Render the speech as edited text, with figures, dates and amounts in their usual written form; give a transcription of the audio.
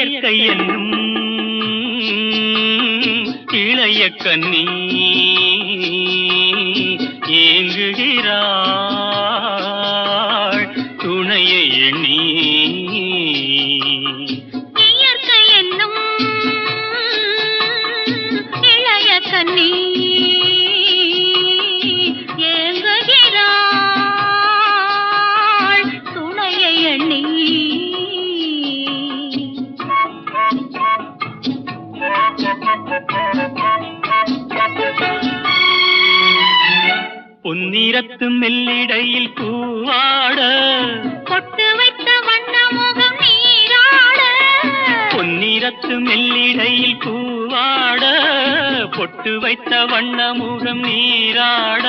இயற்கை என்னும் இளைய கன்னி ஏங்குகிறாள் துணையை எண்ணி. இயற்கை என்னும் இளைய கன்னி ஏங்குகிறாள் துணையை எண்ணி. பொன்னிறத்து மெல்லிடையில் பூவாட பொட்டு வைத்த வண்ண முகம் நீராட. பொன்னிறத்து மெல்லிடையில் பூவாட பொட்டு வைத்த வண்ண முகம் நீராட.